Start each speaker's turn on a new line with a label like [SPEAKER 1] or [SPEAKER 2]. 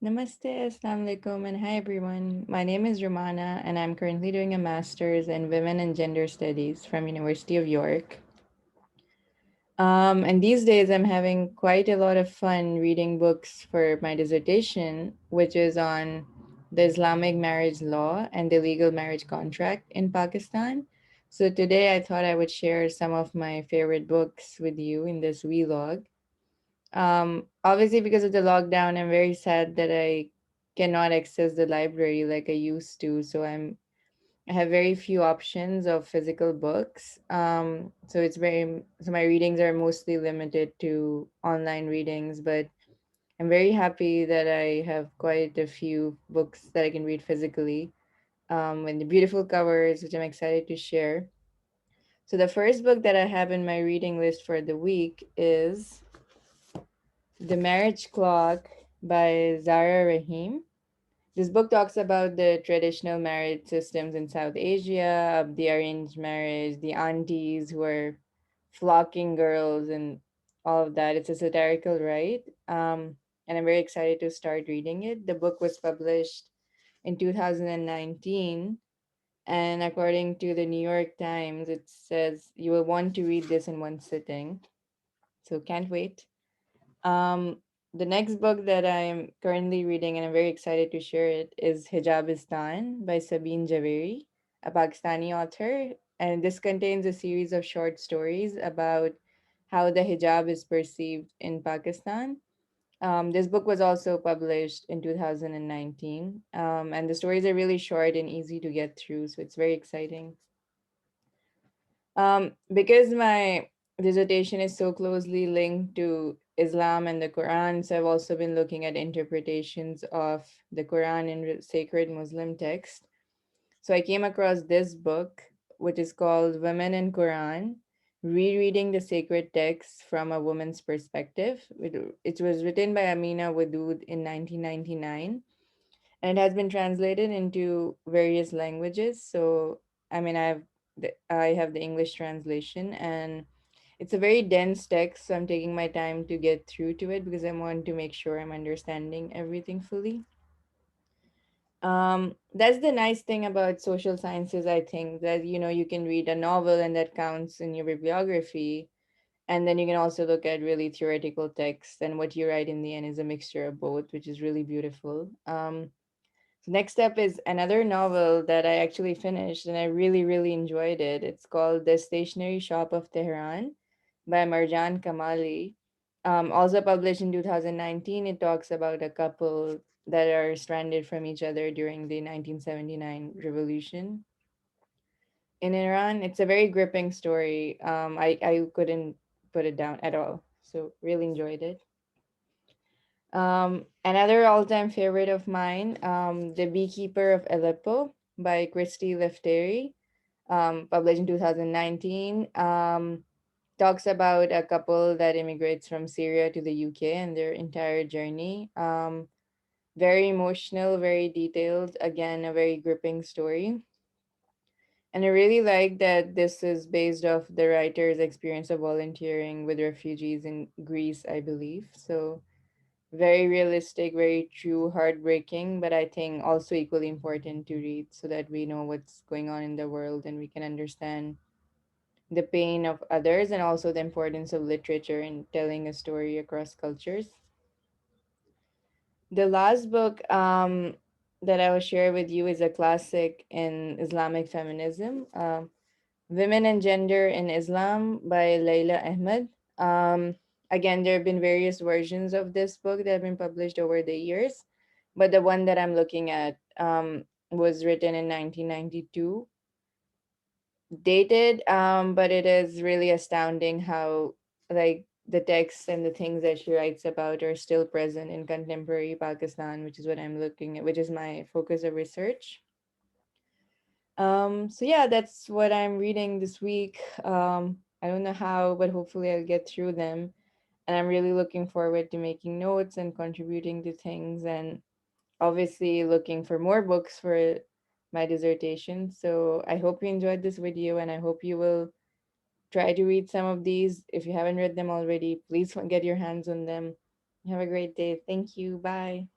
[SPEAKER 1] Namaste, Assalamu alaikum, and hi everyone. My name is Rumana, and I'm currently doing a master's in Women and Gender Studies from University of York. And these days, I'm having quite a lot of fun reading books for my dissertation, which is on the Islamic marriage law and the legal marriage contract in Pakistan. So today, I thought I would share some of my favorite books with you in this vlog. Obviously, because of the lockdown, I'm very sad that I cannot access the library like I used to. I have very few options of physical books. So my readings are mostly limited to online readings, but I'm very happy that I have quite a few books that I can read physically. And the beautiful covers, which I'm excited to share. So the first book that I have in my reading list for the week is The Marriage Clock by Zara Rahim. This book talks about the traditional marriage systems in South Asia, of the arranged marriage, the aunties who are flocking girls, and all of that. It's a satirical, right? And I'm very excited to start reading it. The book was published in 2019, and according to the New York Times, it says you will want to read this in one sitting. So can't wait. Um, the next book that I'm currently reading and I'm very excited to share it is Hijabistan by Sabine Javeri, a Pakistani author. And this contains a series of short stories about how the hijab is perceived in Pakistan. This book was also published in 2019. And the stories are really short and easy to get through, so it's very exciting. Because my dissertation is so closely linked to Islam and the Quran, so I've also been looking at interpretations of the Quran in sacred Muslim text. So I came across this book, which is called Women in Quran, Rereading the Sacred Text from a Woman's Perspective. It was written by Amina Wadud in 1999, and it has been translated into various languages. So I mean, I have the English translation, and it's a very dense text. So I'm taking my time to get through to it because I want to make sure I'm understanding everything fully. That's the nice thing about social sciences. I think that you can read a novel and that counts in your bibliography, and then you can also look at really theoretical texts, and what you write in the end is a mixture of both, which is really beautiful. So next up is another novel that I actually finished and I really, really enjoyed it. It's called The Stationery Shop of Tehran by Marjan Kamali. Also published in 2019, it talks about a couple that are stranded from each other during the 1979 revolution in Iran. It's a very gripping story. I couldn't put it down at all. So really enjoyed it. Another all-time favorite of mine, The Beekeeper of Aleppo by Christy Lefteri, published in 2019, talks about a couple that immigrates from Syria to the UK and their entire journey. Very emotional, very detailed, again, a very gripping story. And I really like that this is based off the writer's experience of volunteering with refugees in Greece, I believe. So very realistic, very true, heartbreaking, but I think also equally important to read so that we know what's going on in the world and we can understand the pain of others and also the importance of literature in telling a story across cultures. The last book that I will share with you is a classic in Islamic feminism, Women and Gender in Islam by Layla Ahmed. Um, Again, there have been various versions of this book that have been published over the years, but the one that I'm looking at was written in 1992, dated, but it is really astounding how like the texts and the things that she writes about are still present in contemporary Pakistan, which is what I'm looking at, which is my focus of research. So yeah, that's what I'm reading this week. I don't know how, but hopefully I'll get through them. And I'm really looking forward to making notes and contributing to things, and obviously looking for more books for my dissertation. So I hope you enjoyed this video, and I hope you will try to read some of these. If you haven't read them already, please get your hands on them. Have a great day. Thank you. Bye.